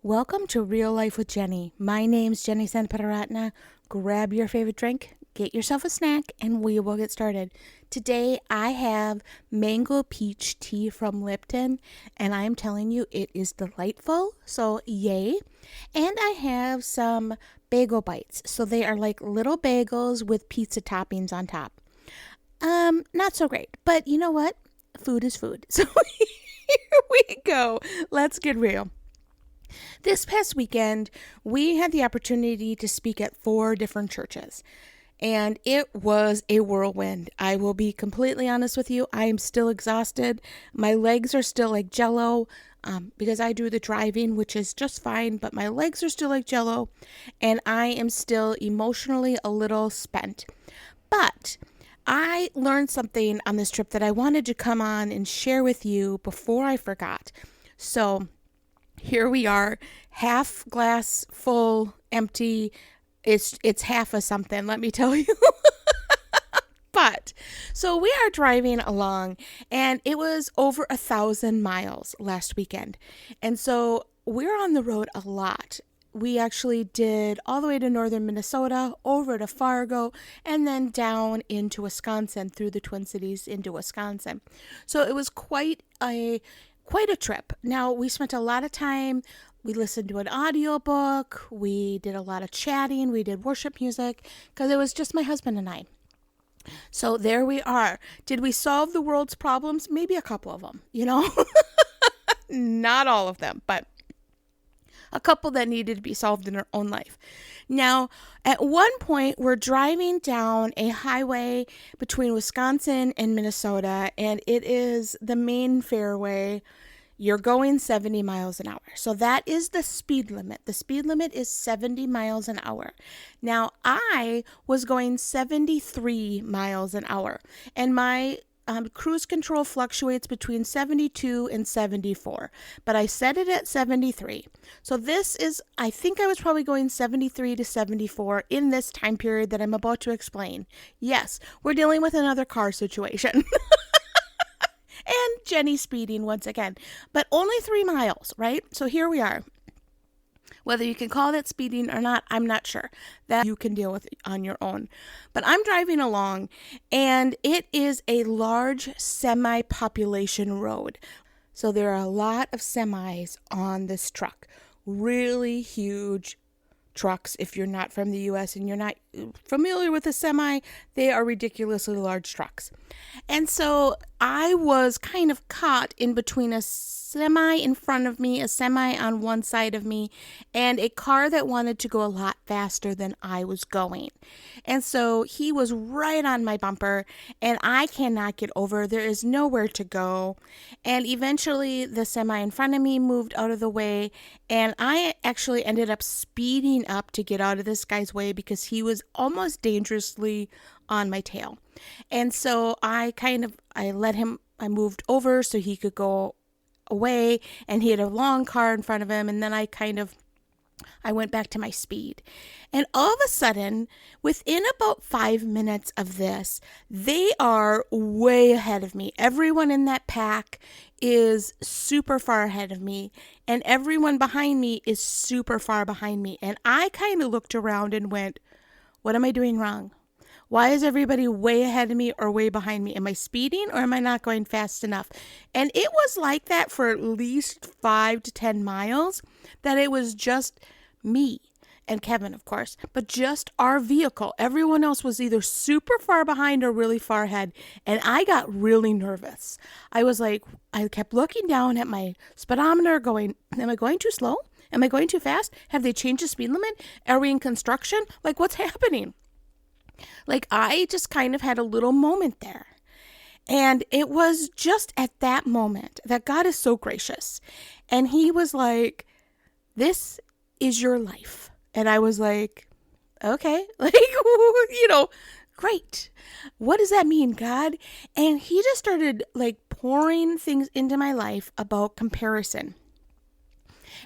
Welcome to Real Life with Jenny. My name's Jenny Sanparatna. Grab your favorite drink, get yourself a snack, and we will get started. Today I have mango peach tea from Lipton, and I'm telling you it is delightful, so yay. And I have some bagel bites. So they are like little bagels with pizza toppings on top. Not so great, but you know what? Food is food. So here we go. Let's get real. This past weekend, we had the opportunity to speak at 4 different churches, and it was a whirlwind. I will be completely honest with you. I am still exhausted. My legs are still like jello because I do the driving, which is just fine, but my legs are still like jello, and I am still emotionally a little spent. But I learned something on this trip that I wanted to come on and share with you before I forgot. So here we are, half glass full, empty. It's half of something, let me tell you. But so we are driving along, and it was over 1,000 miles last weekend. And so we're on the road a lot. We actually did all the way to northern Minnesota, over to Fargo, and then down into Wisconsin, through the Twin Cities into Wisconsin. So it was quite a trip. Now, we spent a lot of time, we listened to an audiobook, we did a lot of chatting, we did worship music, because it was just my husband and I. So there we are. Did we solve the world's problems? Maybe a couple of them, Not all of them, but a couple that needed to be solved in our own life. Now, at one point, we're driving down a highway between Wisconsin and Minnesota, and it is the main fairway. You're going 70 miles an hour. So that is the speed limit. The speed limit is 70 miles an hour. Now, I was going 73 miles an hour, and my cruise control fluctuates between 72 and 74, but I set it at 73. So I think I was probably going 73 to 74 in this time period that I'm about to explain. Yes, we're dealing with another car situation. And Jenny speeding once again, but only 3 miles, right? So here we are. Whether you can call that speeding or not, I'm not sure. That you can deal with on your own. But I'm driving along, and it is a large semi-population road. So there are a lot of semis on this truck. Really huge trucks. If you're not from the U.S. and you're not familiar with a semi, they are ridiculously large trucks. And so I was kind of caught in between a semi in front of me, a semi on one side of me, and a car that wanted to go a lot faster than I was going. And so he was right on my bumper, and I cannot get over. There is nowhere to go. And eventually the semi in front of me moved out of the way, and I actually ended up speeding up to get out of this guy's way because he was almost dangerously on my tail. And so I moved over so he could go away, and he had a long car in front of him, and then I went back to my speed. And all of a sudden, within about 5 minutes of this, they are way ahead of me. Everyone in that pack is super far ahead of me, and everyone behind me is super far behind me. And I kind of looked around and went, what am I doing wrong? Why is everybody way ahead of me or way behind me? Am I speeding or am I not going fast enough? And it was like that for at least 5 to 10 miles, that it was just me and Kevin, of course, but just our vehicle. Everyone else was either super far behind or really far ahead. And I got really nervous. I kept looking down at my speedometer going, am I going too slow? Am I going too fast? Have they changed the speed limit? Are we in construction? Like, what's happening? Like, I just kind of had a little moment there. And it was just at that moment that God is so gracious. And he was like, this is your life. And I was like, okay, great. What does that mean, God? And he just started pouring things into my life about comparison.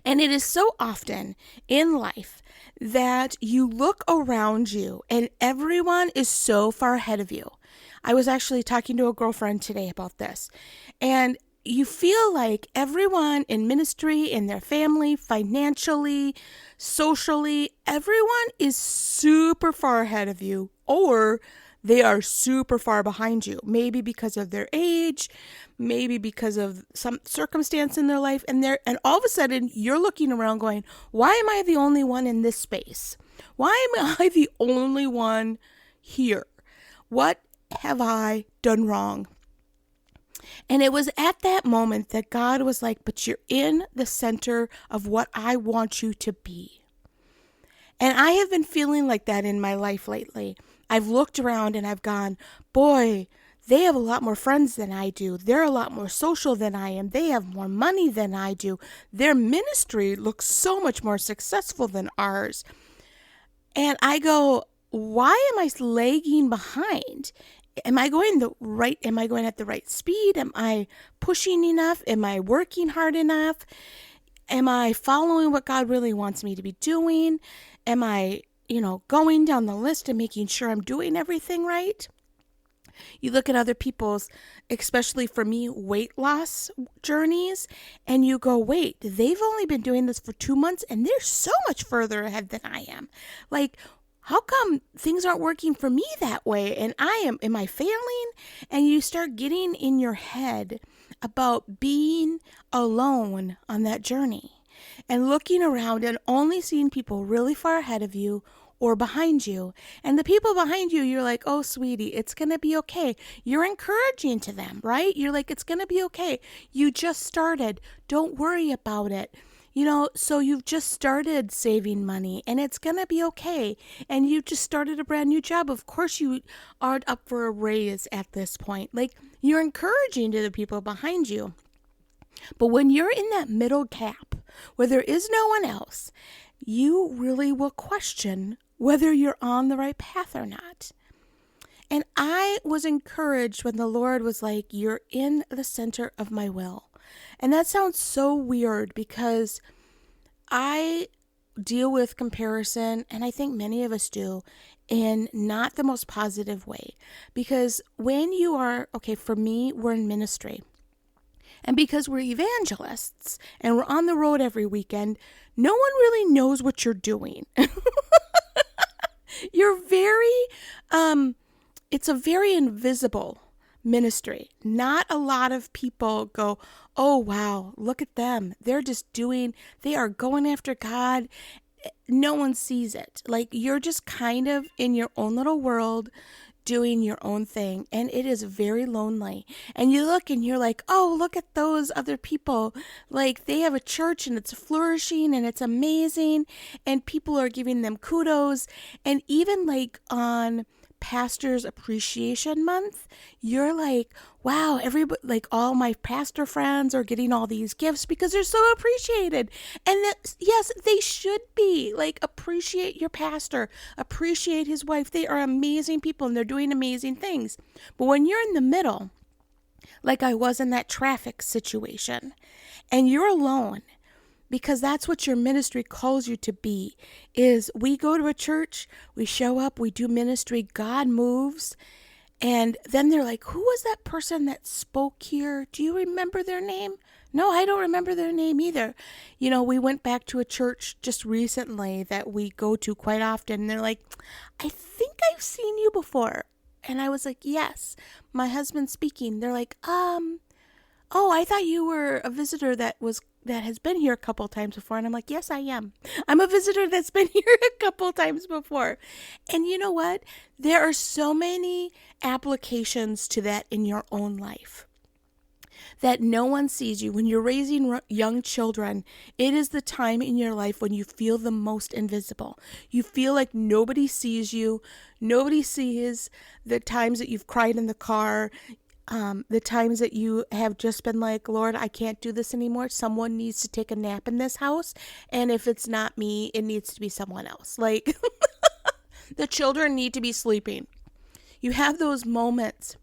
And it is so often in life that you look around you and everyone is so far ahead of you. I was actually talking to a girlfriend today about this. And you feel like everyone in ministry, in their family, financially, socially, everyone is super far ahead of you, or they are super far behind you. Maybe because of their age, maybe because of some circumstance in their life, and all of a sudden you're looking around going, why am I the only one in this space? Why am I the only one here? What have I done wrong? And it was at that moment that God was like, but you're in the center of what I want you to be. And I have been feeling like that in my life lately. I've looked around and I've gone, boy, they have a lot more friends than I do. They're a lot more social than I am. They have more money than I do. Their ministry looks so much more successful than ours. And I go, why am I lagging behind? Am I going at the right speed? Am I pushing enough? Am I working hard enough? Am I following what God really wants me to be doing? Am I, going down the list and making sure I'm doing everything right? You look at other people's, especially for me, weight loss journeys, and you go, wait, they've only been doing this for 2 months and they're so much further ahead than I am. Like, how come things aren't working for me that way? And am I failing? And you start getting in your head about being alone on that journey and looking around and only seeing people really far ahead of you or behind you. And the people behind you, you're like, oh, sweetie, it's going to be okay. You're encouraging to them, right? You're like, it's going to be okay. You just started. Don't worry about it. So you've just started saving money and it's going to be okay. And you just started a brand new job. Of course you aren't up for a raise at this point. Like, you're encouraging to the people behind you. But when you're in that middle gap where there is no one else, you really will question whether you're on the right path or not. And I was encouraged when the Lord was like, you're in the center of my will. And that sounds so weird because I deal with comparison, and I think many of us do, in not the most positive way. Because when you are, for me, we're in ministry. And because we're evangelists and we're on the road every weekend, no one really knows what you're doing. You're it's a very invisible ministry. Not a lot of people go, oh, wow, look at them. They are going after God. No one sees it. Like, you're just kind of in your own little world doing your own thing, and it is very lonely. And you look and you're like, oh, look at those other people. Like, they have a church and it's flourishing and it's amazing, and people are giving them kudos. And even like on Pastor's Appreciation Month, you're like, wow, everybody, like all my pastor friends are getting all these gifts because they're so appreciated. And yes, they should be. Like, appreciate your pastor, appreciate his wife. They are amazing people and they're doing amazing things. But when you're in the middle, like I was in that traffic situation, and you're alone, because that's what your ministry calls you to be, is we go to a church, we show up, we do ministry, God moves, and then they're like, who was that person that spoke here? Do you remember their name? No, I don't remember their name either. We went back to a church just recently that we go to quite often, and they're like, I think I've seen you before. And I was like, yes, my husband's speaking. They're like, oh, I thought you were a visitor that has been here a couple times before. And I'm like, yes, I am. I'm a visitor that's been here a couple times before. And you know what? There are so many applications to that in your own life that no one sees you. When you're raising young children, it is the time in your life when you feel the most invisible. You feel like nobody sees you. Nobody sees the times that you've cried in the car, the times that you have just been like, Lord, I can't do this anymore. Someone needs to take a nap in this house. And if it's not me, it needs to be someone else. Like, the children need to be sleeping. You have those moments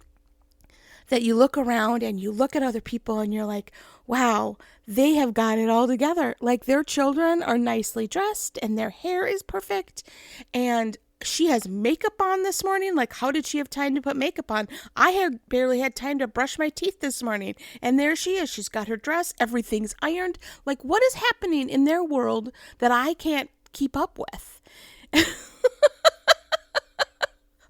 that you look around and you look at other people and you're like, wow, they have got it all together. Like, their children are nicely dressed and their hair is perfect and she has makeup on this morning. Like, how did she have time to put makeup on? I had barely had time to brush my teeth this morning. And there she is. She's got her dress. Everything's ironed. Like, what is happening in their world that I can't keep up with?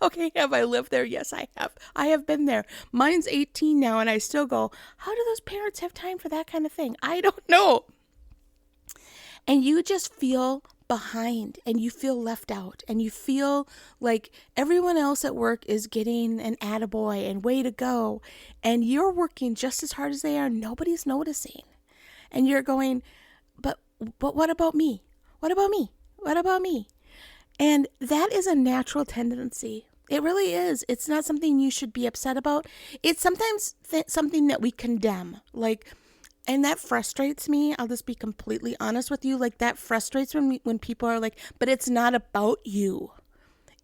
Okay, have I lived there? Yes, I have. I have been there. Mine's 18 now, and I still go, how do those parents have time for that kind of thing? I don't know. And you just feel behind, and you feel left out, and you feel like everyone else at work is getting an attaboy and way to go, and you're working just as hard as they are. Nobody's noticing. And you're going, but what about me? What about me? What about me? And that is a natural tendency. It really is. It's not something you should be upset about. It's sometimes something that we condemn. Like, and that frustrates me. I'll just be completely honest with you. Like, that frustrates when people are like, but it's not about you.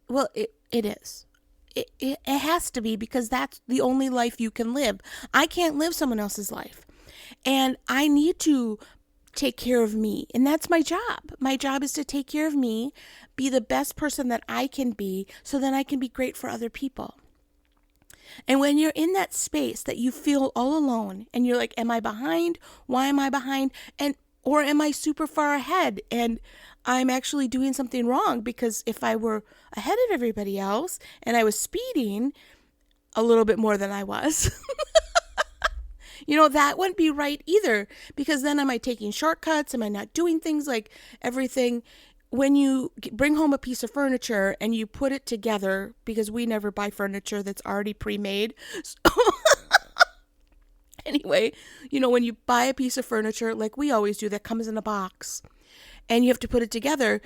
Well, it is. It has to be, because that's the only life you can live. I can't live someone else's life. And I need to take care of me. And that's my job. My job is to take care of me, be the best person that I can be, so then I can be great for other people. And when you're in that space that you feel all alone and you're like, am I behind? Why am I behind? Or am I super far ahead and I'm actually doing something wrong? Because if I were ahead of everybody else and I was speeding a little bit more than I was, that wouldn't be right either, because then am I taking shortcuts? Am I not doing things like everything? When you bring home a piece of furniture and you put it together, because we never buy furniture that's already pre-made. So anyway, when you buy a piece of furniture, like we always do, that comes in a box and you have to put it together,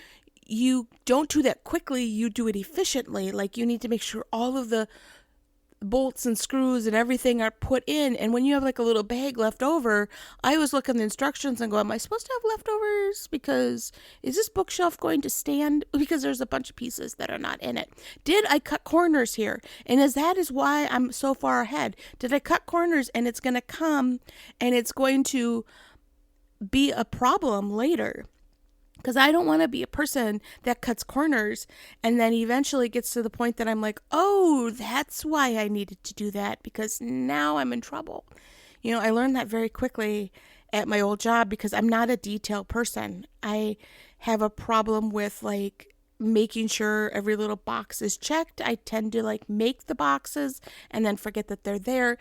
you don't do that quickly. You do it efficiently. Like, you need to make sure all of the bolts and screws and everything are put in. And when you have like a little bag left over, I always look in the instructions and go, am I supposed to have leftovers? Because is this bookshelf going to stand? Because there's a bunch of pieces that are not in it. Did I cut corners here? And that is why I'm so far ahead. Did I cut corners and it's going to come and it's going to be a problem later? Because I don't want to be a person that cuts corners and then eventually gets to the point that I'm like, oh, that's why I needed to do that, because now I'm in trouble. I learned that very quickly at my old job, because I'm not a detail person. I have a problem with like making sure every little box is checked. I tend to like make the boxes and then forget that they're there.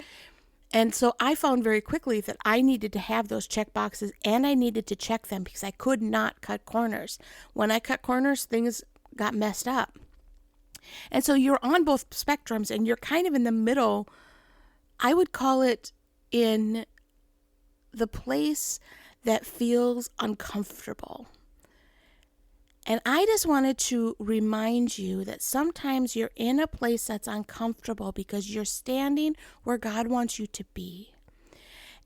And so I found very quickly that I needed to have those check boxes, and I needed to check them, because I could not cut corners. When I cut corners, things got messed up. And so you're on both spectrums, and you're kind of in the middle. I would call it in the place that feels uncomfortable. And I just wanted to remind you that sometimes you're in a place that's uncomfortable because you're standing where God wants you to be.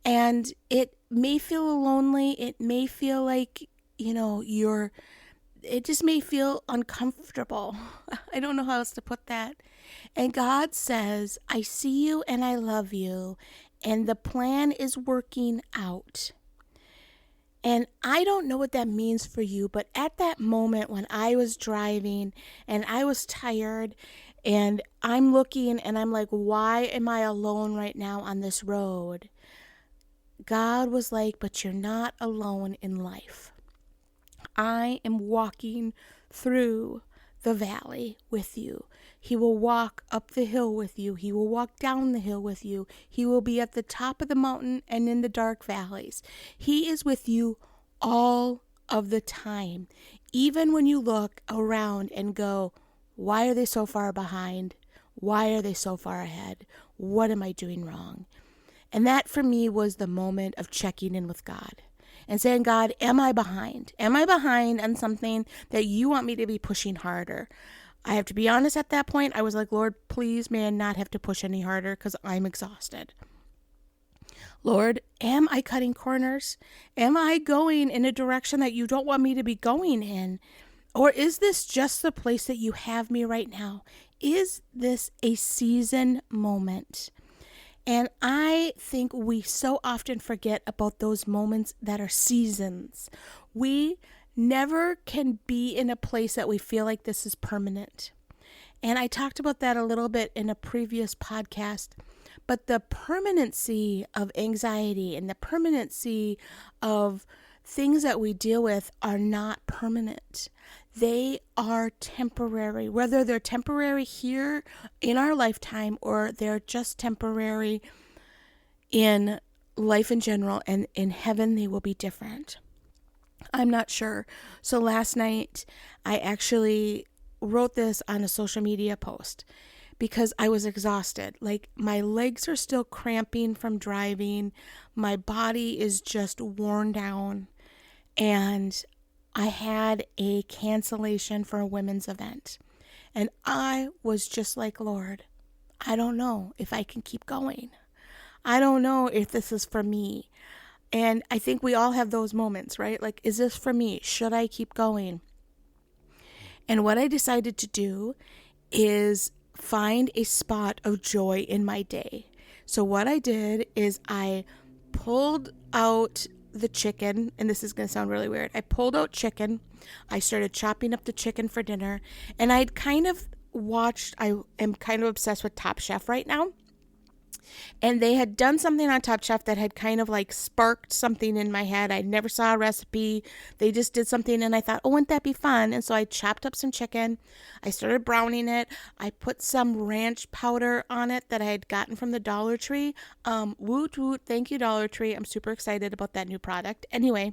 And it may feel lonely. It may feel like, it just may feel uncomfortable. I don't know how else to put that. And God says, I see you and I love you, and the plan is working out. And I don't know what that means for you, but at that moment when I was driving and I was tired and I'm looking and I'm like, why am I alone right now on this road? God was like, but you're not alone in life. I am walking through the valley with you. He will walk up the hill with you. He will walk down the hill with you. He will be at the top of the mountain and in the dark valleys. He is with you all of the time. Even when you look around and go, why are they so far behind? Why are they so far ahead? What am I doing wrong? And that for me was the moment of checking in with God and saying, God, am I behind? Am I behind on something that you want me to be pushing harder? I have to be honest, at that point, I was like, Lord, please may I not have to push any harder, because I'm exhausted. Lord, am I cutting corners? Am I going in a direction that you don't want me to be going in? Or is this just the place that you have me right now? Is this a season moment? And I think we so often forget about those moments that are seasons. We never can be in a place that we feel like this is permanent. And I talked about that a little bit in a previous podcast. But the permanency of anxiety and the permanency of things that we deal with are not permanent. They are temporary, whether they're temporary here in our lifetime or they're just temporary in life in general, and in heaven they will be different. I'm not sure. So last night I actually wrote this on a social media post because I was exhausted. Like, my legs are still cramping from driving. My body is just worn down. And I had a cancellation for a women's event. And I was just like, Lord, I don't know if I can keep going. I don't know if this is for me. And I think we all have those moments, right? Like, is this for me? Should I keep going? And what I decided to do is find a spot of joy in my day. So what I did is I pulled out the chicken, and this is going to sound really weird. I pulled out chicken. I started chopping up the chicken for dinner, and I am kind of obsessed with Top Chef right now. And they had done something on Top Chef that had kind of like sparked something in my head. I never saw a recipe. They just did something and I thought, oh, wouldn't that be fun? And so I chopped up some chicken. I started browning it. I put some ranch powder on it that I had gotten from the Dollar Tree. Woot woot. Thank you, Dollar Tree. I'm super excited about that new product. Anyway,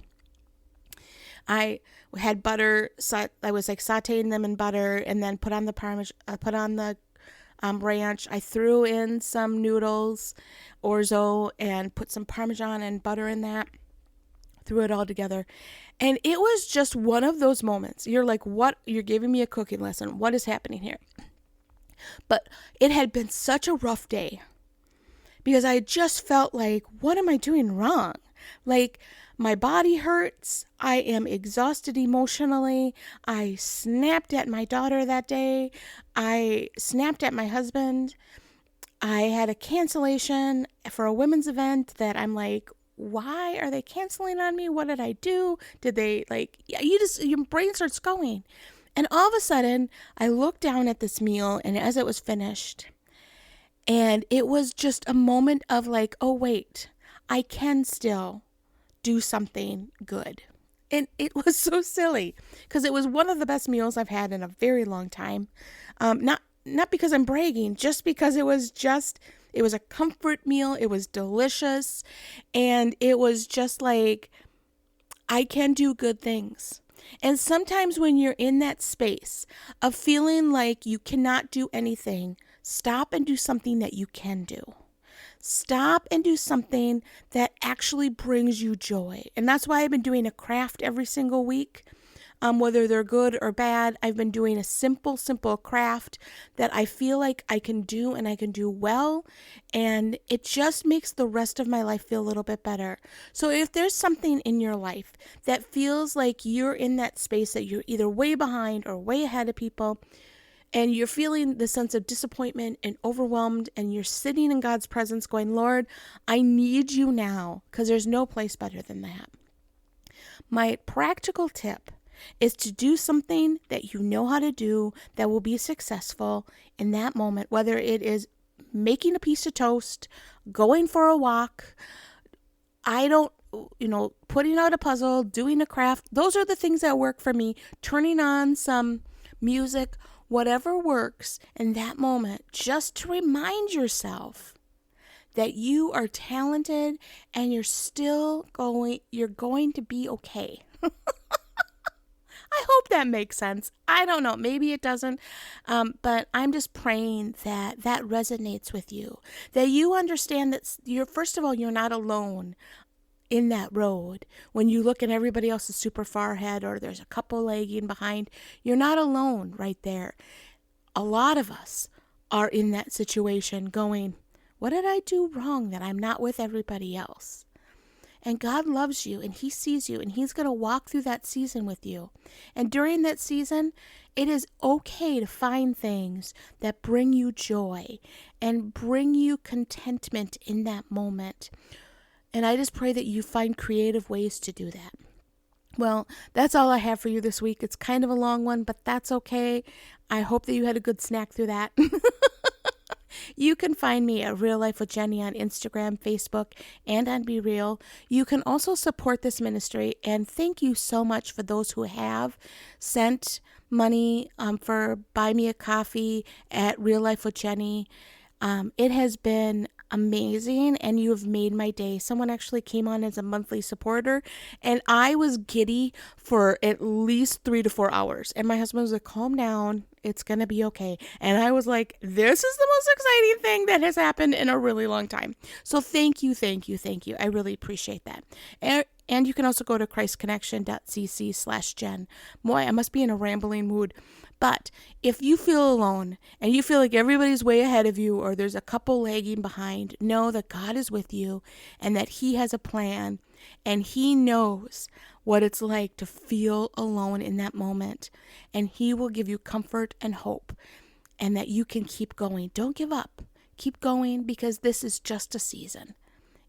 I had butter. So I was like sauteing them in butter and then put on the ranch. I threw in some noodles, orzo, and put some Parmesan and butter in that. Threw it all together. And it was just one of those moments. You're like, what? You're giving me a cooking lesson. What is happening here? But it had been such a rough day because I just felt like, what am I doing wrong? Like, my body hurts. I am exhausted emotionally. I snapped at my daughter that day. I snapped at my husband. I had a cancellation for a women's event that I'm like, why are they canceling on me? What did I do? Did they your brain starts going. And all of a sudden, I looked down at this meal, and as it was finished, and it was just a moment of like, oh, wait, I can still do something good. And it was so silly because it was one of the best meals I've had in a very long time. Not because I'm bragging, just because it was a comfort meal. It was delicious. And it was just like, I can do good things. And sometimes when you're in that space of feeling like you cannot do anything, stop and do something that you can do. Stop and do something that actually brings you joy. And that's why I've been doing a craft every single week. Whether they're good or bad, I've been doing a simple craft that I feel like I can do and I can do well. And it just makes the rest of my life feel a little bit better. So if there's something in your life that feels like you're in that space that you're either way behind or way ahead of people, and you're feeling the sense of disappointment and overwhelmed, and you're sitting in God's presence going, Lord, I need you now, because there's no place better than that. My practical tip is to do something that you know how to do that will be successful in that moment, whether it is making a piece of toast, going for a walk, putting out a puzzle, doing a craft. Those are the things that work for me. Turning on some music, whatever works in that moment, just to remind yourself that you are talented and you're going to be okay. I hope that makes sense. I don't know. Maybe it doesn't. But I'm just praying that resonates with you, that you understand that first of all, you're not alone in that road. When you look and everybody else is super far ahead or there's a couple lagging behind, you're not alone right there. A lot of us are in that situation going, what did I do wrong that I'm not with everybody else? And God loves you and he sees you and he's going to walk through that season with you. And during that season, it is okay to find things that bring you joy and bring you contentment in that moment. And I just pray that you find creative ways to do that. Well, that's all I have for you this week. It's kind of a long one, but that's okay. I hope that you had a good snack through that. You can find me at Real Life with Jenny on Instagram, Facebook, and on Be Real. You can also support this ministry, and thank you so much for those who have sent money for Buy Me a Coffee at Real Life with Jenny. It has been amazing, and you have made my day. Someone actually came on as a monthly supporter, and I was giddy for at least 3 to 4 hours. And my husband was like, calm down, it's gonna be okay. And I was like, this is the most exciting thing that has happened in a really long time. So thank you, thank you, thank you. I really appreciate that. And you can also go to christconnection.cc/Jen. Boy, I must be in a rambling mood. But if you feel alone and you feel like everybody's way ahead of you or there's a couple lagging behind, know that God is with you and that He has a plan and He knows what it's like to feel alone in that moment. And He will give you comfort and hope and that you can keep going. Don't give up. Keep going because this is just a season.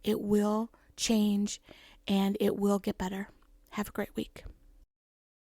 It will change and it will get better. Have a great week.